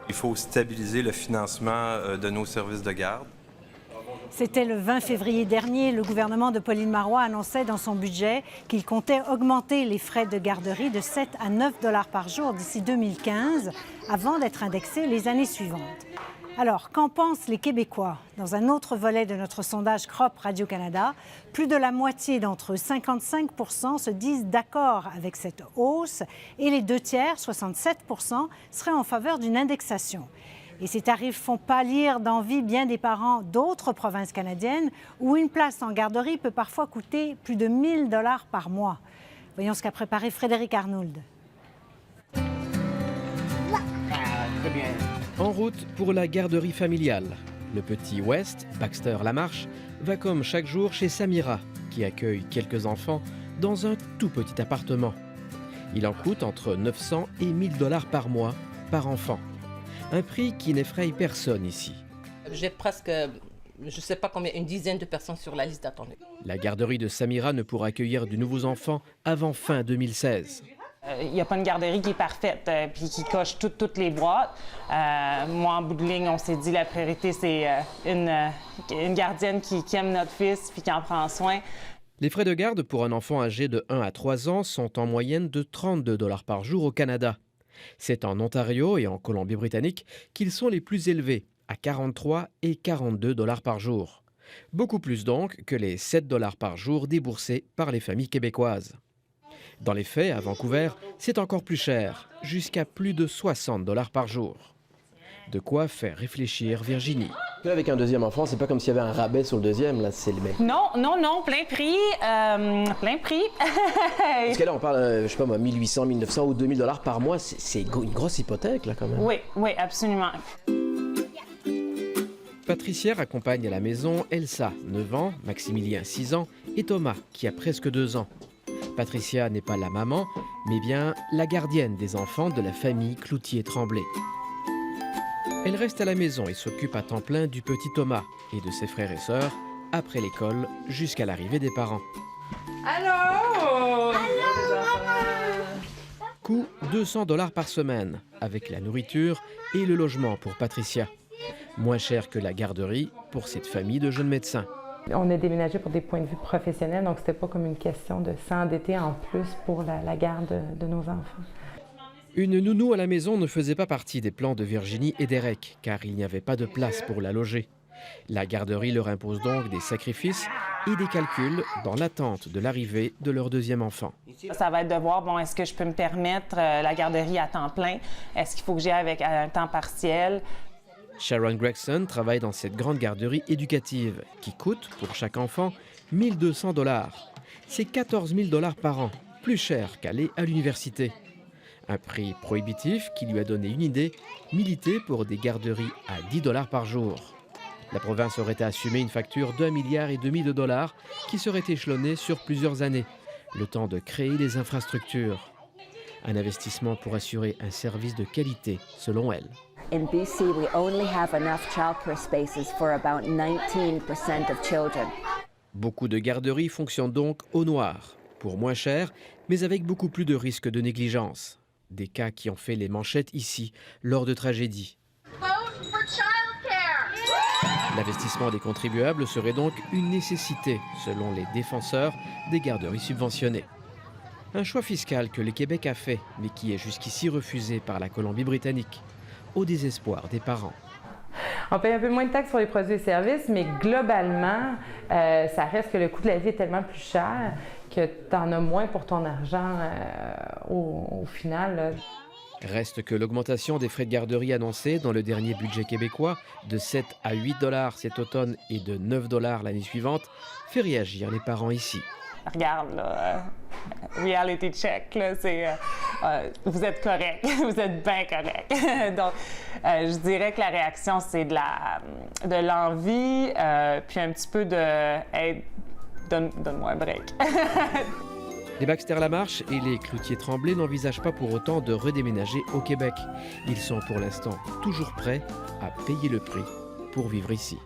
Il faut stabiliser le financement de nos services de garde. C'était le 20 février dernier. Le gouvernement de Pauline Marois annonçait dans son budget qu'il comptait augmenter les frais de garderie de 7 à 9 $ par jour d'ici 2015, avant d'être indexés les années suivantes. Alors, qu'en pensent les Québécois? Dans un autre volet de notre sondage CROP Radio-Canada, plus de la moitié d'entre eux, 55 %, se disent d'accord avec cette hausse et les 2/3, 67 %, seraient en faveur d'une indexation. Et ces tarifs font pâlir d'envie bien des parents d'autres provinces canadiennes où une place en garderie peut parfois coûter plus de 1 000 $ par mois. Voyons ce qu'a préparé Frédéric Arnould. En route pour la garderie familiale. Le petit West, Baxter Lamarche, va comme chaque jour chez Samira, qui accueille quelques enfants dans un tout petit appartement. Il en coûte entre 900 et 1 000 $ par mois, par enfant. Un prix qui n'effraie personne ici. J'ai presque, je ne sais pas combien, une dizaine de personnes sur la liste d'attente. La garderie de Samira ne pourra accueillir de nouveaux enfants avant fin 2016. Il n'y a pas une garderie qui est parfaite puis qui coche toutes les boîtes. Moi, en bout de ligne, on s'est dit la priorité, c'est une gardienne qui aime notre fils puis qui en prend soin. Les frais de garde pour un enfant âgé de 1 à 3 ans sont en moyenne de 32 $ par jour au Canada. C'est en Ontario et en Colombie-Britannique qu'ils sont les plus élevés, à 43 et 42 $ par jour. Beaucoup plus donc que les 7 $ par jour déboursés par les familles québécoises. Dans les faits, à Vancouver, c'est encore plus cher, jusqu'à plus de 60 $ par jour. De quoi faire réfléchir Virginie. Avec un deuxième enfant, c'est pas comme s'il y avait un rabais sur le deuxième, là, c'est le même. Non, plein prix, plein prix. Parce que là, on parle, je sais pas moi, 1800, 1900 ou 2000 $ par mois, c'est une grosse hypothèque, là, quand même. Oui, absolument. Patricia accompagne à la maison Elsa, 9 ans, Maximilien, 6 ans, et Thomas, qui a presque 2 ans. Patricia n'est pas la maman, mais bien la gardienne des enfants de la famille Cloutier-Tremblay. Elle reste à la maison et s'occupe à temps plein du petit Thomas et de ses frères et sœurs, après l'école jusqu'à l'arrivée des parents. Allô? Coût 200 $ par semaine, avec la nourriture et le logement pour Patricia. Moins cher que la garderie pour cette famille de jeunes médecins. On a déménagé pour des points de vue professionnels, donc c'était pas comme une question de s'endetter en plus pour la garde de nos enfants. Une nounou à la maison ne faisait pas partie des plans de Virginie et d'Eric, car il n'y avait pas de place pour la loger. La garderie leur impose donc des sacrifices et des calculs dans l'attente de l'arrivée de leur deuxième enfant. Ça va être de voir, est-ce que je peux me permettre la garderie à temps plein? Est-ce qu'il faut que j'aille avec un temps partiel? Sharon Gregson travaille dans cette grande garderie éducative qui coûte, pour chaque enfant, 1 200 $. C'est 14 000 $ par an, plus cher qu'aller à l'université. Un prix prohibitif qui lui a donné une idée, militer pour des garderies à 10 $ par jour. La province aurait assumé une facture d'1,5 milliard de dollars qui serait échelonnée sur plusieurs années, le temps de créer les infrastructures. Un investissement pour assurer un service de qualité, selon elle. In BC, we only have enough childcare spaces for about 19% of children. Beaucoup de garderies fonctionnent donc au noir, pour moins cher, mais avec beaucoup plus de risques de négligence. Des cas qui ont fait les manchettes ici, lors de tragédies. L'investissement des contribuables serait donc une nécessité, selon les défenseurs des garderies subventionnées. Un choix fiscal que le Québec a fait, mais qui est jusqu'ici refusé par la Colombie-Britannique, au désespoir des parents. On paye un peu moins de taxes sur les produits et services, mais globalement, ça reste que le coût de la vie est tellement plus cher que tu en as moins pour ton argent au final. Là. Reste que l'augmentation des frais de garderie annoncée dans le dernier budget québécois de 7 à 8 $ cet automne et de 9 $ l'année suivante fait réagir les parents ici. Regarde, là, reality check, là, c'est vous êtes correct, vous êtes bien correct. Donc, je dirais que la réaction, c'est de l'envie, puis un petit peu de hey, donne-moi un break. Les Baxter Lamarche et les Cloutier-Tremblay n'envisagent pas pour autant de redéménager au Québec. Ils sont pour l'instant toujours prêts à payer le prix pour vivre ici.